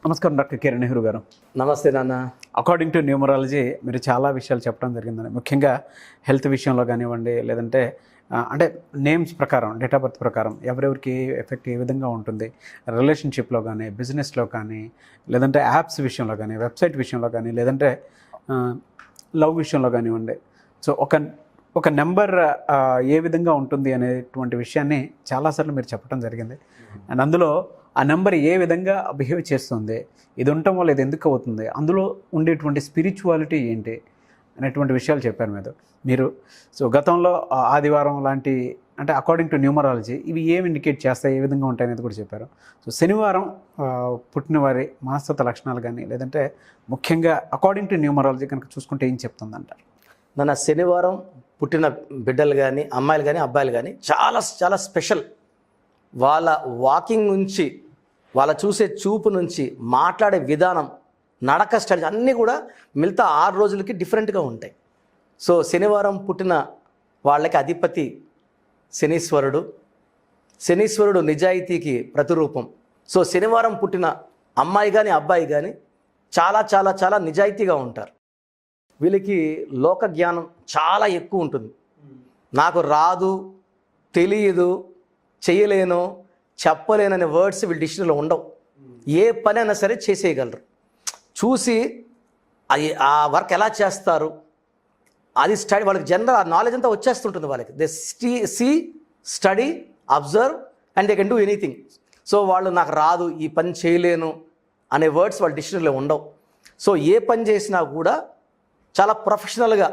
నమస్కారం డాక్టర్ కిరణ్ నెహ్రూ గారు. నమస్తే నాన్న. అకార్డింగ్ టు న్యూమరాలజీ మీరు చాలా విషయాలు చెప్పడం జరిగిందండి. ముఖ్యంగా హెల్త్ విషయంలో కానివ్వండి, లేదంటే అంటే నేమ్స్ ప్రకారం, డేట్ ఆఫ్ బర్త్ ప్రకారం ఎవరెవరికి ఎఫెక్ట్ ఏ విధంగా ఉంటుంది, రిలేషన్షిప్లో కానీ, బిజినెస్లో కానీ, లేదంటే యాప్స్ విషయంలో కానీ, వెబ్సైట్ విషయంలో కానీ, లేదంటే లవ్ విషయంలో కానివ్వండి. సో ఒక నెంబర్ ఏ విధంగా ఉంటుంది అనేటువంటి విషయాన్ని చాలాసార్లు మీరు చెప్పడం జరిగింది. అండ్ అందులో ఆ నెంబర్ ఏ విధంగా బిహేవ్ చేస్తుంది, ఇది ఉండటం వల్ల ఇది ఎందుకు అవుతుంది, అందులో ఉండేటువంటి స్పిరిచువాలిటీ ఏంటి అనేటువంటి విషయాలు చెప్పారు మీరు. సో గతంలో ఆదివారం లాంటి అంటే అకార్డింగ్ టు న్యూమరాలజీ ఇవి ఏమి ఇండికేట్ చేస్తాయి, ఏ విధంగా ఉంటాయి అనేది కూడా చెప్పారు. సో శనివారం పుట్టిన వారి మనస్తత్వ లక్షణాలు కానీ, లేదంటే ముఖ్యంగా అకార్డింగ్ టు న్యూమరాలజీ కనుక చూసుకుంటే ఏం చెప్తుందంటారు? మన శనివారం పుట్టిన బిడ్డలు కానీ, అమ్మాయిలు కానీ, అబ్బాయిలు కానీ చాలా చాలా స్పెషల్. వాళ్ళ వాకింగ్ నుంచి, వాళ్ళ చూసే చూపు నుంచి, మాట్లాడే విధానం, నడక స్టడీ అన్నీ కూడా మిగతా 6 రోజులకి డిఫరెంట్గా ఉంటాయి. సో శనివారం పుట్టిన వాళ్ళకి అధిపతి శనీశ్వరుడు. శనీశ్వరుడు నిజాయితీకి ప్రతిరూపం. సో శనివారం పుట్టిన అమ్మాయి కానీ, అబ్బాయి కానీ చాలా చాలా చాలా నిజాయితీగా ఉంటారు. వీళ్ళకి లోక జ్ఞానం చాలా ఎక్కువ ఉంటుంది. నాకు రాదు, తెలియదు, చేయలేను, చెప్పలేననే వర్డ్స్ వీళ్ళ డిక్షనరీలో ఉండవు. ఏ పని అయినా సరే చేసేయగలరు. చూసి ఆ వర్క్ ఎలా చేస్తారు అది స్టడీ, వాళ్ళకి జనరల్ ఆ నాలెడ్జ్ అంతా వచ్చేస్తుంటుంది వాళ్ళకి. They see, study, observe and they can do anything. So వాళ్ళు నాకు రాదు, ఈ పని చేయలేను అనే వర్డ్స్ వాళ్ళ డిక్షనరీలో ఉండవు. సో ఏ పని చేసినా కూడా చాలా ప్రొఫెషనల్గా,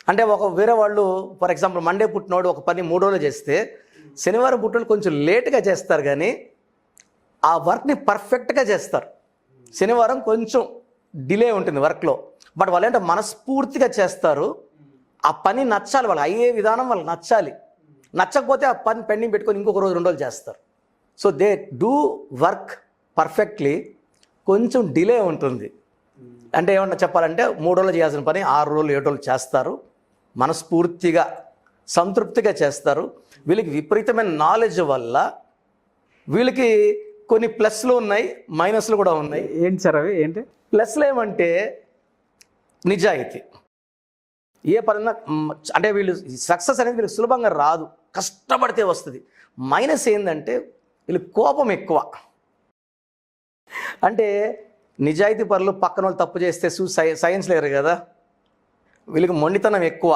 అంటే వేరే వాళ్ళు ఫర్ ఎగ్జాంపుల్ మండే పుట్టినోడు ఒక పని 3 రోజులు చేస్తే, శనివారం పుట్టినోడు కొంచెం లేట్గా చేస్తారు కానీ ఆ వర్క్ని పర్ఫెక్ట్గా చేస్తారు. శనివారం కొంచెం డిలే ఉంటుంది వర్క్లో, బట్ వాళ్ళు ఏంటంటే మనస్ఫూర్తిగా చేస్తారు. ఆ పని నచ్చాలి, వాళ్ళు అయ్యే విధానం వాళ్ళకి నచ్చాలి. నచ్చకపోతే ఆ పని పెండింగ్ పెట్టుకొని ఇంకొక రోజు 2 రోజులు చేస్తారు. So they do work perfectly. కొంచెం డిలే ఉంటుంది. అంటే ఏమన్నా చెప్పాలంటే 3 రోజులు చేయాల్సిన పని 6 రోజులు 7 రోజులు చేస్తారు. మనస్ఫూర్తిగా సంతృప్తిగా చేస్తారు. వీళ్ళకి విపరీతమైన నాలెడ్జ్ వల్ల వీళ్ళకి కొన్ని ప్లస్లు ఉన్నాయి, మైనస్లు కూడా ఉన్నాయి. ఏంటి సార్ అవి? ఏంటి ప్లస్లు? ఏమంటే నిజాయితీ. ఏ పరంగా అంటే వీళ్ళు సక్సెస్ అనేది వీళ్ళకి సులభంగా రాదు, కష్టపడితే వస్తుంది. మైనస్ ఏంటంటే వీళ్ళకి కోపం ఎక్కువ. అంటే నిజాయితీ పరులు పక్కన వాళ్ళు తప్పు చేస్తే సైన్స్ లేరు కదా, వీళ్ళకి మొండితనం ఎక్కువ,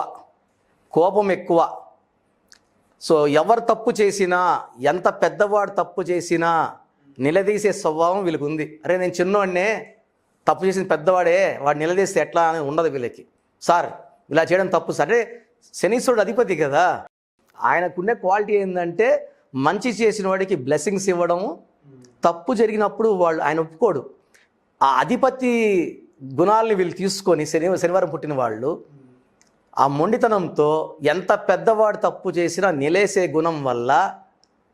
కోపం ఎక్కువ. సో ఎవరు తప్పు చేసినా, ఎంత పెద్దవాడు తప్పు చేసినా నిలదీసే స్వభావం వీళ్ళకి ఉంది. అరే నేను చిన్నవాడినే, తప్పు చేసిన పెద్దవాడే, వాడు నిలదీస్తే ఎట్లా అని ఉండదు వీళ్ళకి. సార్ ఇలా చేయడం తప్పు సార్. అంటే శనీశ్వరుడు అధిపతి కదా, ఆయనకుండే క్వాలిటీ ఏంటంటే మంచి చేసిన వాడికి బ్లెస్సింగ్స్ ఇవ్వడము, తప్పు జరిగినప్పుడు ఆయన ఒప్పుకోడు. ఆ అధిపతి గుణాలని వీళ్ళు తీసుకొని శనివారం పుట్టిన వాళ్ళు ఆ మొండితనంతో ఎంత పెద్దవాడు తప్పు చేసినా నిలేసే గుణం వల్ల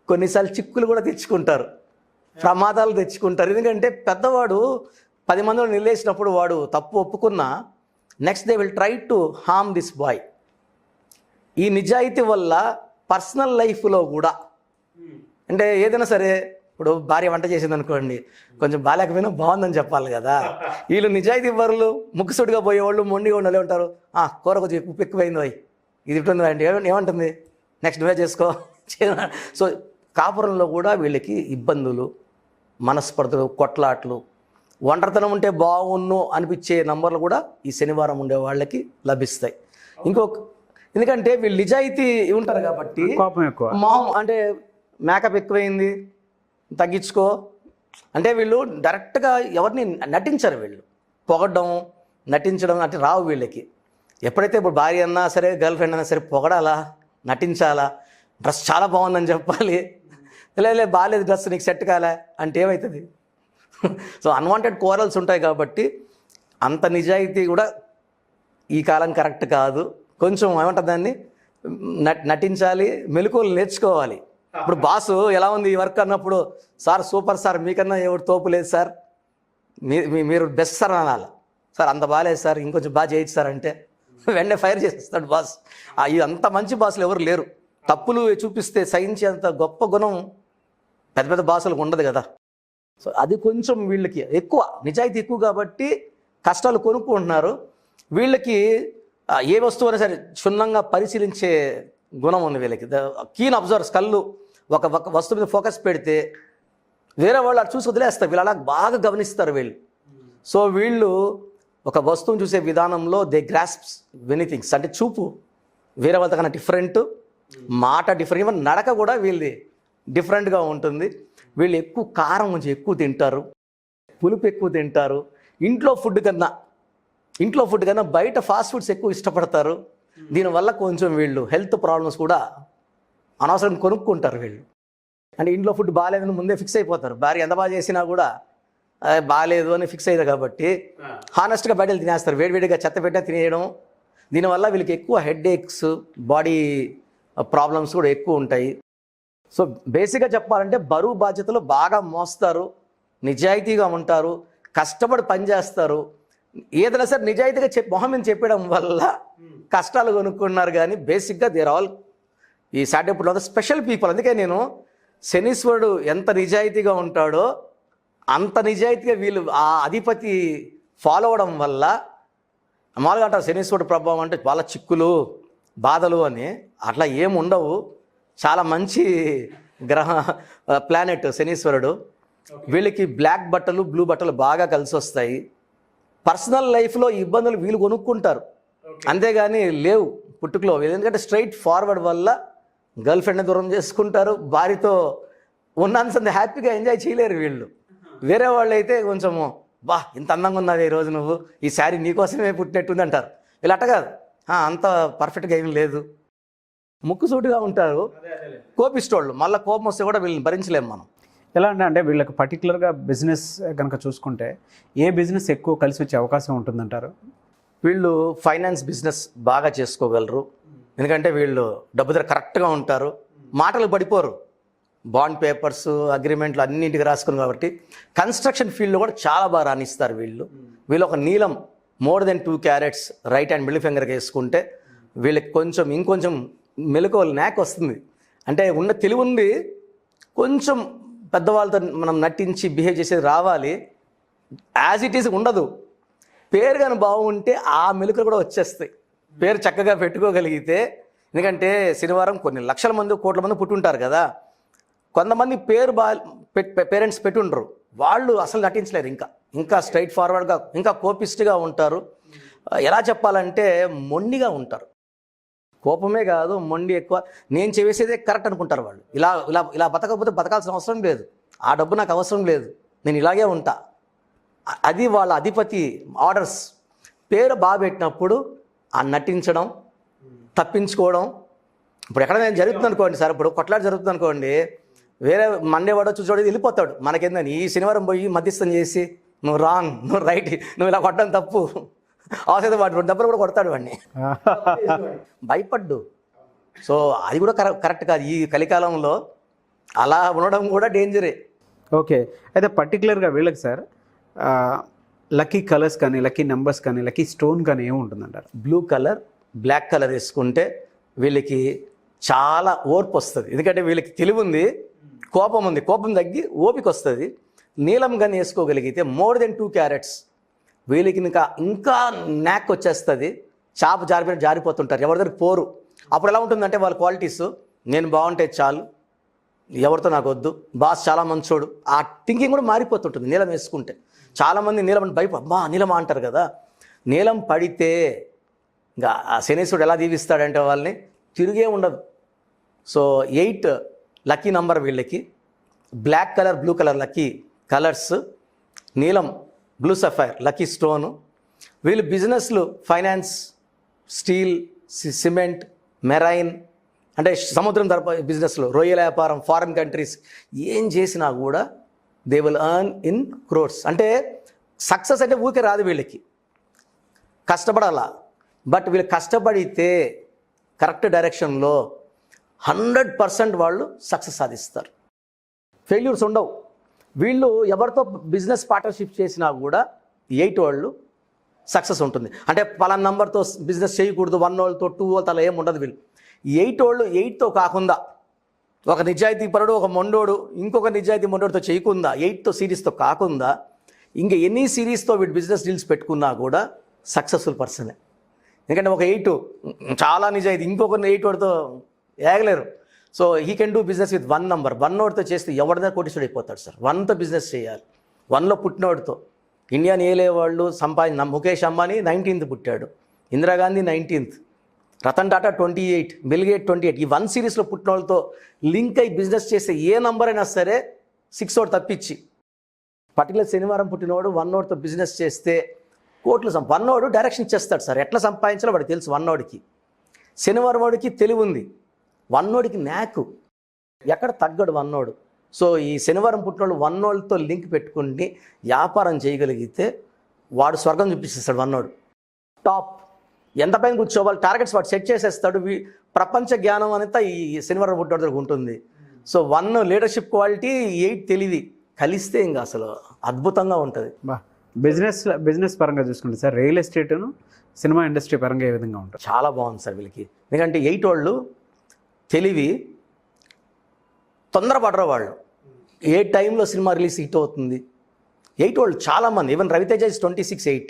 కొన్నిసార్లు చిక్కులు కూడా తెచ్చుకుంటారు, ప్రమాదాలు తెచ్చుకుంటారు. ఎందుకంటే పెద్దవాడు 10 మందిలో నిలేసినప్పుడు వాడు తప్పు ఒప్పుకున్నా next they will try to harm this boy. ఈ నిజాయితీ వల్ల పర్సనల్ లైఫ్లో కూడా, అంటే ఏదైనా సరే, ఇప్పుడు భార్య వంట చేసింది అనుకోండి, కొంచెం బాలేకపోయినా బాగుందని చెప్పాలి కదా. వీళ్ళు నిజాయితీ పరులు, ముక్కుసుడిగా పోయేవాళ్ళు, మొండిగా ఉండలే ఉంటారు. కూర కొంచెం ఉప్పు ఎక్కువైంది పోయి, ఇది ఇటుంది అంటే ఏమంటుంది, నెక్స్ట్ నువ్వే చేసుకో. సో కాపురంలో కూడా వీళ్ళకి ఇబ్బందులు, మనస్పర్ధలు, కొట్లాట్లు, ఒంటరితనం ఉంటే బాగున్ను అనిపించే నంబర్లు కూడా ఈ శనివారం ఉండే వాళ్ళకి లభిస్తాయి. ఎందుకంటే వీళ్ళు నిజాయితీ ఉంటారు కాబట్టి కోపం ఎక్కువ, అంటే మేకప్ ఎక్కువైంది తగ్గించుకో అంటే వీళ్ళు డైరెక్ట్గా ఎవరిని నటించరు. వీళ్ళు పొగడడం, నటించడం అంటే రావు వీళ్ళకి. ఎప్పుడైతే ఇప్పుడు భార్య అన్నా సరే, గర్ల్ ఫ్రెండ్ అన్నా సరే పొగడాలా, నటించాలా, డ్రెస్ చాలా బాగుందని చెప్పాలి, లేదు బాగాలేదు డ్రెస్ నీకు సెట్ కాలే అంటే ఏమవుతుంది? సో అన్వాంటెడ్ కోరల్స్ ఉంటాయి కాబట్టి అంత నిజాయితీ కూడా ఈ కాలం కరెక్ట్ కాదు. కొంచెం ఏమంటుంది దాన్ని నటించాలి, మెలకువలు నేర్చుకోవాలి. ఇప్పుడు బాసు ఎలా ఉంది ఈ వర్క్ అన్నప్పుడు, సార్ సూపర్ సార్, మీకన్నా ఎవరు తోపు లేదు సార్, మీరు బెస్ట్ సార్ అనాలి. సార్ అంత బాగాలేదు సార్, ఇంకొంచెం బాగా చేయొచ్చు సార్ అంటే వెంటనే ఫైర్ చేసేస్తాడు బాస్. అంత మంచి బాసులు ఎవరు లేరు. తప్పులు చూపిస్తే సహించేంత గొప్ప గుణం పెద్ద పెద్ద బాసులకు ఉండదు కదా. సో అది కొంచెం వీళ్ళకి ఎక్కువ, నిజాయితీ ఎక్కువ కాబట్టి కష్టాలు కొనుక్కుంటున్నారు. వీళ్ళకి ఏ వస్తువు అయినా సరే క్షుణ్ణంగా పరిశీలించే గుణం ఉంది వీళ్ళకి. కీన్ అబ్జర్వర్స్, కళ్ళు ఒక వస్తువు మీద ఫోకస్ పెడితే వేరే వాళ్ళు అటు చూసి వదిలేస్తారు, వీళ్ళు అలా బాగా గమనిస్తారు వీళ్ళు. సో వీళ్ళు ఒక వస్తువును చూసే విధానంలో దే గ్రాస్ప్స్ మెనీ థింగ్స్. అంటే చూపు వేరే వాళ్ళతో కన్నా డిఫరెంట్, మాట డిఫరెంట్, ఈవెన్ నడక కూడా వీళ్ళది డిఫరెంట్గా ఉంటుంది. వీళ్ళు ఎక్కువ కారం కొంచెం ఎక్కువ తింటారు, పులుపు ఎక్కువ తింటారు. ఇంట్లో ఫుడ్ కన్నా బయట ఫాస్ట్ ఫుడ్స్ ఎక్కువ ఇష్టపడతారు. దీనివల్ల కొంచెం వీళ్ళు హెల్త్ ప్రాబ్లమ్స్ కూడా అనవసరం కొనుక్కుంటారు వీళ్ళు. అంటే ఇంట్లో ఫుడ్ బాగాలేదని ముందే ఫిక్స్ అయిపోతారు. భార్య ఎంత బాగా చేసినా కూడా బాగాలేదు అని ఫిక్స్ అయ్యారు కాబట్టి హానెస్ట్గా బయటలు తినేస్తారు, వేడివేడిగా చెత్త పెట్టా తినేయడం. దీనివల్ల వీళ్ళకి ఎక్కువ హెడ్ ఏక్స్, బాడీ ప్రాబ్లమ్స్ కూడా ఎక్కువ ఉంటాయి. సో బేసిక్గా చెప్పాలంటే బరువు బాధ్యతలు బాగా మోస్తారు, నిజాయితీగా ఉంటారు, కష్టపడి పనిచేస్తారు. ఏదైనా సరే నిజాయితీగా మొహం మీద చెప్పడం వల్ల కష్టాలు కొనుక్కున్నారు. కానీ బేసిక్గా దేర్ ఆల్ ఈ సాటర్డే పుట్లో స్పెషల్ పీపుల్. అందుకే నేను శనీశ్వరుడు ఎంత నిజాయితీగా ఉంటాడో అంత నిజాయితీగా వీళ్ళు ఆ అధిపతి ఫాలో అవడం వల్ల, మామూలుగా అంటారు శనీశ్వరుడు ప్రభావం అంటే వాళ్ళ చిక్కులు బాధలు అని, అట్లా ఏమి ఉండవు. చాలా మంచి ప్లానెట్ శనీశ్వరుడు. వీళ్ళకి బ్లాక్ బట్టలు, బ్లూ బట్టలు బాగా కలిసి వస్తాయి. పర్సనల్ లైఫ్లో ఇబ్బందులు వీళ్ళు కొనుక్కుంటారు, అంతేగాని లేవు పుట్టుకలో. ఎందుకంటే స్ట్రైట్ ఫార్వర్డ్ వల్ల గర్ల్ ఫ్రెండ్ని దూరం చేసుకుంటారు, భార్యతో ఉన్నంత హ్యాపీగా ఎంజాయ్ చేయలేరు వీళ్ళు. వేరే వాళ్ళు అయితే కొంచెము ఇంత అందంగా ఉన్నది ఈరోజు, నువ్వు ఈ శారీ నీకోసమే పుట్టినట్టుంది అంటారు. వీళ్ళు అట్ట కాదు, అంత పర్ఫెక్ట్గా ఏం లేదు, ముక్కుసూటిగా ఉంటారు, కోపిస్తోళ్ళు. మళ్ళీ కోపం వస్తే కూడా వీళ్ళని భరించలేము మనం. ఎలా అంటే వీళ్ళకి పర్టికులర్గా బిజినెస్ కనుక చూసుకుంటే ఏ బిజినెస్ ఎక్కువ కలిసి వచ్చే అవకాశం ఉంటుందంటారు? వీళ్ళు ఫైనాన్స్ బిజినెస్ బాగా చేసుకోగలరు, ఎందుకంటే వీళ్ళు డబ్బు దగ్గర కరెక్ట్గా ఉంటారు, మాటలు పడిపోరు. బాండ్ పేపర్స్, అగ్రిమెంట్లు అన్నింటికి రాసుకుని కాబట్టి కన్స్ట్రక్షన్ ఫీల్డ్లో కూడా చాలా బాగా రాణిస్తారు వీళ్ళు. వీళ్ళు ఒక నీలం more than 2 carats right hand middle ఫింగర్కి వేసుకుంటే వీళ్ళకి కొంచెం ఇంకొంచెం మెలకువలు నాక్ వస్తుంది. అంటే ఉన్న తెలివి ఉంది, కొంచెం పెద్దవాళ్ళతో మనం నటించి బిహేవ్ చేసేది రావాలి. యాజ్ ఇట్ ఈజ్ ఉండదు. పేరు కానీ బాగుంటే ఆ మెలకులు కూడా వచ్చేస్తాయి. పేరు చక్కగా పెట్టుకోగలిగితే, ఎందుకంటే శనివారం కొన్ని లక్షల మంది, కోట్ల మంది పుట్టుంటారు కదా. కొంతమంది పేరు పేరెంట్స్ పెట్టుండరు, వాళ్ళు అసలు నటించలేరు, ఇంకా స్ట్రైట్ ఫార్వర్డ్గా, ఇంకా కోపిస్ట్గా ఉంటారు. ఎలా చెప్పాలంటే మొండిగా ఉంటారు. కోపమే కాదు, మొండి ఎక్కువ. నేను చేసేదే కరెక్ట్ అనుకుంటారు వాళ్ళు. ఇలా ఇలా ఇలా బతకపోతే బతకాల్సిన అవసరం లేదు, ఆ డబ్బు నాకు అవసరం లేదు, నేను ఇలాగే ఉంటా. అది వాళ్ళ అధిపతి ఆర్డర్స్. పేరు బాగా పెట్టినప్పుడు ఆ నటించడం, తప్పించుకోవడం. ఇప్పుడు ఎక్కడ నేను జరుగుతుంది అనుకోండి సార్, ఇప్పుడు కొట్లాట జరుగుతుంది అనుకోండి, వేరే మండే వాడో చూసేవాడు వెళ్ళిపోతాడు. మనకేందని ఈ శనివారం పోయి మధ్యస్థం చేసి నువ్వు రాంగ్, నువ్వు రైట్, నువ్వు ఇలా కొట్టడం తప్పు, అవసరం వాడు 2 దెబ్బలు కూడా కొడతాడు వాడిని, భయపడ్డు. సో అది కూడా కరెక్ట్ కాదు ఈ కలికాలంలో. అలా ఉండడం కూడా డేంజరే. ఓకే, అయితే పర్టికులర్గా వీళ్ళకి సార్ లక్కీ కలర్స్ కానీ, లక్కీ నెంబర్స్ కానీ, లక్కీ స్టోన్ కానీ ఏముంటుందంటారు? బ్లూ కలర్, బ్లాక్ కలర్ వేసుకుంటే వీళ్ళకి చాలా ఓర్పు వస్తుంది. ఎందుకంటే వీళ్ళకి తెలివి ఉంది, కోపం ఉంది, కోపం తగ్గి ఓపిక వస్తుంది. నీలం కానీ వేసుకోగలిగితే మోర్ దెన్ 2 క్యారెట్స్ వీళ్ళకి ఇంకా నాక్ వచ్చేస్తుంది. చాప జారిపోతుంటారు, ఎవరి దగ్గర పోరు. అప్పుడు ఎలా ఉంటుందంటే వాళ్ళ క్వాలిటీస్, నేను బాగుంటే చాలు, ఎవరితో నాకు వద్దు, బాస్ చాలా మంచోడు, ఆ థింకింగ్ కూడా మారిపోతుంటుంది నీలం వేసుకుంటే. చాలామంది నీలం నీలమా అంటారు కదా. నీలం పడితే ఇంకా ఆ శనీశ్వరుడు ఎలా దీవిస్తాడంటే వాళ్ళని తిరిగే ఉండదు. సో 8 లక్కీ నంబర్ వీళ్ళకి. Black colour, blue colour lucky colours. నీలం, బ్లూ సఫైర్ లక్కీ స్టోను. వీళ్ళు బిజినెస్లు ఫైనాన్స్, స్టీల్, సిమెంట్, మెరైన్, అంటే సముద్రం తరపు బిజినెస్లో, రొయ్యల వ్యాపారం, ఫారిన్ కంట్రీస్ ఏం చేసినా కూడా they will earn in crores. అంటే సక్సెస్ అంటే ఊరికే రాదు వీళ్ళకి, కష్టపడాలా. బట్ వీళ్ళు కష్టపడితే కరెక్ట్ డైరెక్షన్లో 100% వాళ్ళు సక్సెస్ సాధిస్తారు, ఫెయిల్యూర్స్ ఉండవు. వీళ్ళు ఎవరితో బిజినెస్ పార్ట్నర్షిప్ చేసినా కూడా 8 వాళ్ళు సక్సెస్ ఉంటుంది. అంటే పలానా నంబర్తో బిజినెస్ చేయకూడదు, 1 వాళ్ళతో 2 వాళ్ళతో అలా ఏమి ఉండదు. వీళ్ళు 8 వాళ్ళు 8తో కాకుండా ఒక నిజాయితీ పరుడు, ఒక మొండోడు ఇంకొక నిజాయితీ మొండోడితో చేయకుండా 8తో సిరీస్తో కాకుండా ఇంకా ఎన్ని సిరీస్తో వీడు బిజినెస్ డీల్స్ పెట్టుకున్నా కూడా సక్సెస్ఫుల్ పర్సనే. ఎందుకంటే ఒక 8 చాలా నిజాయితీ, ఇంకొక 8 వాడితో ఏగలేరు. So he can do business with 1 number. 1 నోటితో చేస్తే ఎవరిదా కోటీశ్వరుడు అయిపోతాడు సార్. 1తో బిజినెస్ చేయాలి. 1లో పుట్టినోడితో ఇండియాని ఏలే వాళ్ళు ముఖేష్ అంబానీ 19th పుట్టాడు, Indira Gandhi 19th, Ratan Tata 28, Bill Gate 28. ఈ 1 సిరీస్లో పుట్టిన వాళ్ళతో లింక్ అయి బిజినెస్ చేస్తే ఏ నంబర్ అయినా సరే 6 ఒకటి తప్పించి, పర్టికులర్ శనివారం పుట్టినవాడు 1 నోటితో బిజినెస్ చేస్తే కోట్లు 1 నోడు డైరెక్షన్ చేస్తాడు సార్. ఎట్లా సంపాదించాలో వాడికి తెలుసు. 1 నోడికి, శనివారం వాడికి తెలివి ఉంది, 1 నోడికి న్యాకు, ఎక్కడ తగ్గడు 1 నోడు. సో ఈ శనివారం పుట్టినోళ్ళు 1 నోళ్ళతో లింక్ పెట్టుకుని వ్యాపారం చేయగలిగితే వాడు స్వర్గం చూపిస్తాడు. 1 నోడు టాప్. ఎంత పైన కూర్చోవాలి, టార్గెట్స్ వాడు సెట్ చేసేస్తాడు. ప్రపంచ జ్ఞానం అంతా ఈ శనివారం పుట్టినోడి దగ్గర ఉంటుంది. సో 1 లీడర్షిప్ క్వాలిటీ, 8 తెలివి కలిస్తే ఇంకా అసలు అద్భుతంగా ఉంటుంది. బిజినెస్ పరంగా చూసుకుంటే సార్, రియల్ ఎస్టేట్ను సినిమా ఇండస్ట్రీ పరంగా ఏ విధంగా ఉంటుంది? చాలా బాగుంది సార్ వీళ్ళకి. ఎందుకంటే 8 వాళ్ళు తెలివి, తొందరపడరు వాళ్ళు. ఏ టైంలో సినిమా రిలీజ్ హిట్ అవుతుంది. 8 వాళ్ళు చాలామంది, ఈవెన్ రవితేజ ఇస్ 26, 8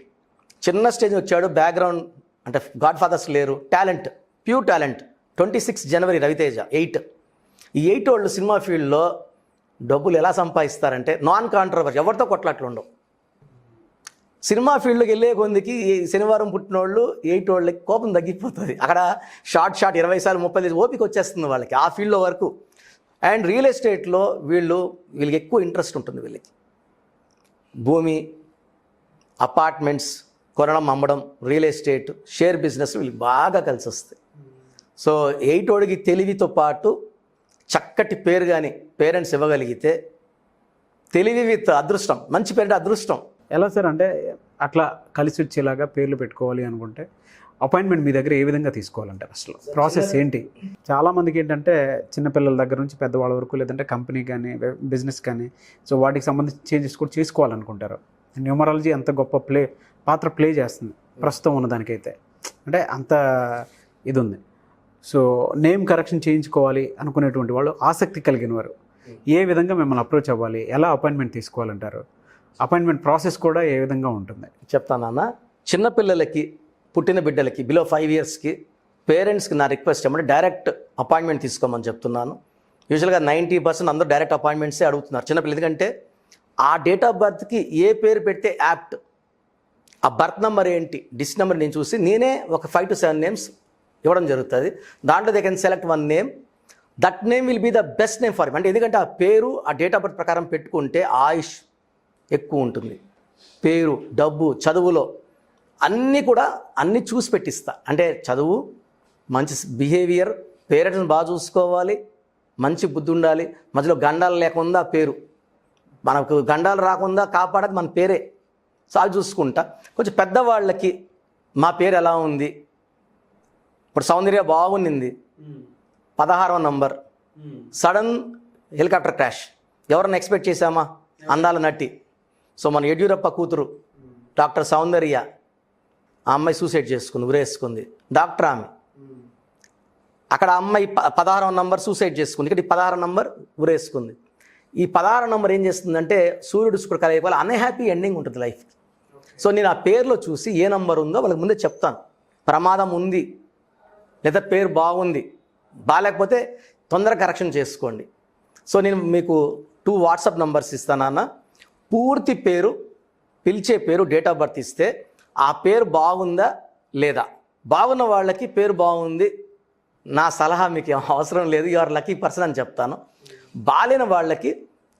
చిన్న స్టేజ్ వచ్చాడు, బ్యాక్గ్రౌండ్ అంటే గాడ్ ఫాదర్స్ లేరు, టాలెంట్, ప్యూర్ టాలెంట్. 26 జనవరి రవితేజ 8. ఈ 8 వాళ్ళు సినిమా ఫీల్డ్లో డబ్బులు ఎలా సంపాదిస్తారంటే నాన్ కాంట్రవర్సీ, ఎవరితో కొట్లాట్లు ఉండవు. సినిమా ఫీల్డ్కి వెళ్ళే కొందికి శనివారం పుట్టిన వాళ్ళు 8 వాళ్ళకి కోపం తగ్గిపోతుంది. అక్కడ షార్ట్ 20 సార్లు 30 ఓపిక వచ్చేస్తుంది వాళ్ళకి ఆ ఫీల్డ్లో వరకు. అండ్ రియల్ ఎస్టేట్లో వీళ్ళకి ఎక్కువ ఇంట్రెస్ట్ ఉంటుంది. వీళ్ళకి భూమి, అపార్ట్మెంట్స్ కొనడం, అమ్మడం, రియల్ ఎస్టేట్, షేర్ బిజినెస్ వీళ్ళకి బాగా కలిసి వస్తాయి. సో 8 వాడికి తెలివితో పాటు చక్కటి పేరు కానీ పేరెంట్స్ ఇవ్వగలిగితే, తెలివి విత్ అదృష్టం, మంచి పేరు అదృష్టం. ఎలా సార్ అంటే అట్లా కలిసి వచ్చేలాగా పేర్లు పెట్టుకోవాలి అనుకుంటే అపాయింట్మెంట్ మీ దగ్గర ఏ విధంగా తీసుకోవాలంటారు? అసలు ప్రాసెస్ ఏంటి? చాలామందికి ఏంటంటే చిన్నపిల్లల దగ్గర నుంచి పెద్దవాళ్ళ వరకు, లేదంటే కంపెనీ కానీ బిజినెస్ కానీ, సో వాటికి సంబంధించి చేంజెస్ కూడా చేసుకోవాలనుకుంటారు. న్యూమరాలజీ అంత గొప్ప పాత్ర ప్లే చేస్తుంది ప్రస్తుతం ఉన్నదానికైతే, అంటే అంత ఇది ఉంది. సో నేమ్ కరెక్షన్ చేయించుకోవాలి అనుకునేటువంటి వాళ్ళు, ఆసక్తి కలిగిన వారు ఏ విధంగా మిమ్మల్ని అప్రోచ్ అవ్వాలి, ఎలా అపాయింట్మెంట్ తీసుకోవాలంటారు? అపాయింట్మెంట్ ప్రాసెస్ కూడా ఏ విధంగా ఉంటుంది చెప్తానన్న. చిన్నపిల్లలకి, పుట్టిన బిడ్డలకి బిలో 5 ఇయర్స్కి పేరెంట్స్కి నా రిక్వెస్ట్ ఏమంటే డైరెక్ట్ అపాయింట్మెంట్ తీసుకోమని చెప్తున్నాను. యూజువల్గా 90% అందరూ డైరెక్ట్ అపాయింట్మెంట్సే అడుగుతున్నారు చిన్నపిల్లలు. ఎందుకంటే ఆ డేట్ ఆఫ్ బర్త్కి ఏ పేరు పెడితే యాప్ట్, ఆ బర్త్ నెంబర్ ఏంటి, డిస్ నెంబర్ నేను చూసి నేనే ఒక 5 to 7 నేమ్స్ ఇవ్వడం జరుగుతుంది. దాంట్లో they can select 1 name. That name will be the best name for him. అంటే ఎందుకంటే ఆ పేరు ఆ డేట్ ఆఫ్ బర్త్ ప్రకారం పెట్టుకుంటే ఆయుష్ ఎక్కువ ఉంటుంది. పేరు, డబ్బు, చదువులో అన్నీ చూసి పెట్టిస్తా. అంటే చదువు, మంచి బిహేవియర్, పేరెంట్స్ని బాగా చూసుకోవాలి, మంచి బుద్ధి ఉండాలి, మధ్యలో గండాలు లేకుండా పేరు, మనకు గండాలు రాకుండా కాపాడేది మన పేరే. సో అవి చూసుకుంటా. కొంచెం పెద్దవాళ్ళకి మా పేరు ఎలా ఉంది, ఇప్పుడు సౌందర్య బాగుంది, 16వ నంబర్, సడన్ హెలికాప్టర్ క్రాష్, ఎవరన్నా ఎక్స్పెక్ట్ చేశామా? అందాల నటి. సో మన యడ్యూరప్ప కూతురు డాక్టర్ సౌందర్య, ఆ అమ్మాయి సూసైడ్ చేసుకుంది, ఉరేసుకుంది. డాక్టర్ ఆమె. అక్కడ అమ్మాయి 16వ నంబర్ సూసైడ్ చేసుకుంది, ఇక్కడ 16వ నంబర్ ఉరేసుకుంది. ఈ 16వ నంబర్ ఏం చేస్తుందంటే సూర్యుడు శుక్రుడు కలయిపోవాలి, అన్హ్యాపీ ఎండింగ్ ఉంటుంది లైఫ్కి. సో నేను ఆ పేరులో చూసి ఏ నంబర్ ఉందో వాళ్ళకి ముందే చెప్తాను. ప్రమాదం ఉంది లేదా పేరు బాగుంది, బాగాలేకపోతే తొందరగా కరెక్షన్ చేసుకోండి. సో నేను మీకు 2 వాట్సాప్ నంబర్స్ ఇస్తానన్న. పూర్తి పేరు, పిలిచే పేరు, డేట్ ఆఫ్ బర్త్ ఇస్తే ఆ పేరు బాగుందా లేదా, బాగున్న వాళ్ళకి పేరు బాగుంది, నా సలహా మీకు ఏం అవసరం లేదు, యు ఆర్ లక్కీ పర్సన్ అని చెప్తాను. బాలేని వాళ్ళకి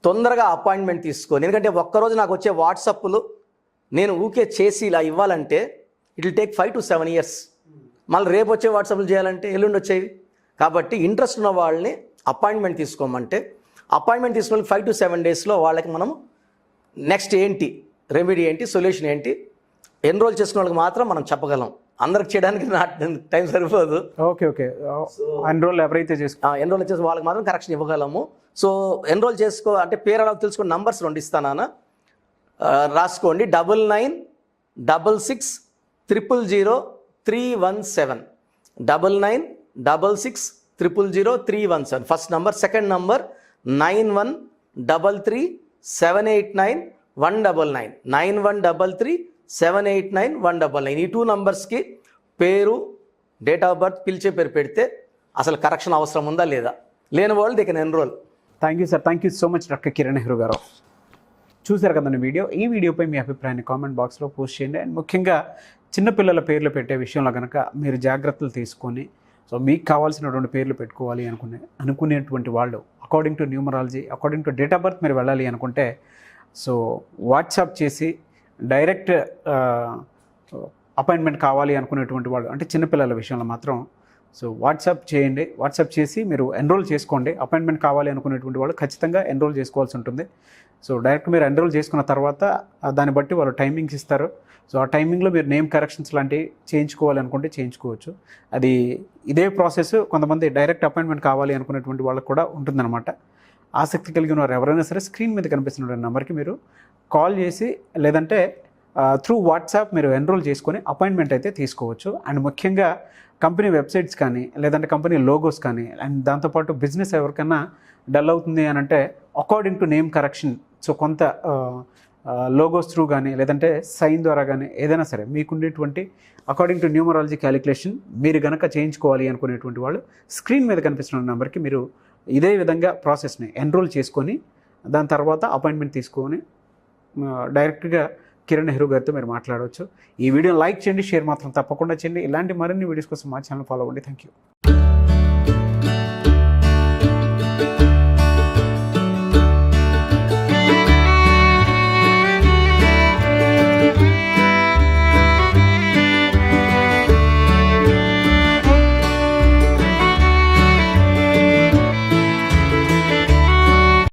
తొందరగా అపాయింట్మెంట్ తీసుకొని, ఎందుకంటే ఒక్కరోజు నాకు వచ్చే వాట్సాప్లు నేను ఊకే చేసి ఇలా ఇవ్వాలంటే it will take 5 to 7 years. మళ్ళీ రేపు వచ్చే వాట్సాప్లు చేయాలంటే ఎల్లుండి వచ్చేవి. కాబట్టి ఇంట్రెస్ట్ ఉన్న వాళ్ళని అపాయింట్మెంట్ తీసుకోమంటే అపాయింట్మెంట్ తీసుకుని 5 to 7 డేస్లో వాళ్ళకి మనం నెక్స్ట్ ఏంటి, రెమెడీ ఏంటి, సొల్యూషన్ ఏంటి, ఎన్రోల్ చేసుకున్న వాళ్ళకి మాత్రం మనం చెప్పగలం. అందరికి చేయడానికి నా టైం సరిపోదు. ఓకే. ఎన్రోల్ ఎవరైతే ఎన్రోల్ చేసి వాళ్ళకి మాత్రం కరెక్షన్ ఇవ్వగలము. సో ఎన్రోల్ చేసుకో అంటే పేరు అలా తెలుసుకుని నంబర్స్ 2 ఇస్తానా, రాసుకోండి. 9966000317 996600 000317. First number. Second number 9133789199. 9133789199. ఈ 2 నంబర్స్కి పేరు, డేట్ ఆఫ్ బర్త్, పిలిచే పేరు పెడితే అసలు కరెక్షన్ అవసరం ఉందా లేదా? లేని వాళ్ళు they can enrol. Thank you sir. Thank you so much doctor Kiran Nehru గారు. చూశారు కదండి వీడియో. ఈ వీడియోపై మీ అభిప్రాయాన్ని కామెంట్ బాక్స్లో పోస్ట్ చేయండి. అండ్ ముఖ్యంగా చిన్నపిల్లల పేర్లు పెట్టే విషయంలో కనుక మీరు జాగ్రత్తలు తీసుకొని సో మీకు కావాల్సినటువంటి పేర్లు పెట్టుకోవాలి అనుకునేటువంటి వాళ్ళు according to numerology, according to date of birth మీరు వెళ్ళాలి అనుకుంటే సో వాట్సాప్ చేసి డైరెక్ట్ అపాయింట్మెంట్ కావాలి అనుకునేటువంటి వాళ్ళు, అంటే చిన్నపిల్లల విషయంలో మాత్రం సో వాట్సాప్ చేయండి. వాట్సాప్ చేసి మీరు ఎన్రోల్ చేసుకోండి. అపాయింట్మెంట్ కావాలి అనుకునేటువంటి వాళ్ళు ఖచ్చితంగా ఎన్రోల్ చేసుకోవాల్సి ఉంటుంది. సో డైరెక్ట్ మీరు ఎన్రోల్ చేసుకున్న తర్వాత దాన్ని బట్టి వాళ్ళు టైమింగ్స్ ఇస్తారు. సో ఆ టైమింగ్లో మీరు నేమ్ కరెక్షన్స్ లాంటివి చేయించుకోవాలి అనుకుంటే చేయించుకోవచ్చు. అది ఇదే ప్రాసెస్ కొంతమంది డైరెక్ట్ అపాయింట్మెంట్ కావాలి అనుకునేటువంటి వాళ్ళకు కూడా ఉంటుందన్నమాట. ఆసక్తి కలిగిన వారు ఎవరైనా సరే స్క్రీన్ మీద కనిపిస్తున్న నెంబర్కి మీరు కాల్ చేసి లేదంటే త్రూ వాట్సాప్ మీరు ఎన్రోల్ చేసుకొని అపాయింట్మెంట్ అయితే తీసుకోవచ్చు. అండ్ ముఖ్యంగా కంపెనీ వెబ్సైట్స్ కానీ లేదంటే కంపెనీ లోగోస్ కానీ అండ్ దాంతోపాటు బిజినెస్ ఎవరికైనా డల్ అవుతుంది అని అంటే according to name correction so కొంత లోగోస్ త్రూ కానీ లేదంటే సైన్ ద్వారా కానీ ఏదైనా సరే మీకుండేటువంటి అకార్డింగ్ టు న్యూమరాలజీ క్యాలిక్యులేషన్ మీరు కనుక చేయించుకోవాలి అనుకునేటువంటి వాళ్ళు స్క్రీన్ మీద కనిపిస్తున్న నెంబర్కి మీరు ఇదే విధంగా ప్రాసెస్ని ఎన్రోల్ చేసుకొని దాని తర్వాత అపాయింట్మెంట్ తీసుకొని డైరెక్ట్గా కిరణ్ నెహ్రూ గారితో మీరు మాట్లాడవచ్చు. ఈ వీడియోని లైక్ చేయండి, షేర్ మాత్రం తప్పకుండా చేయండి. ఇలాంటి మరిన్ని వీడియోస్ కోసం మా ఛానల్ ఫాలో అవ్వండి. Thank you.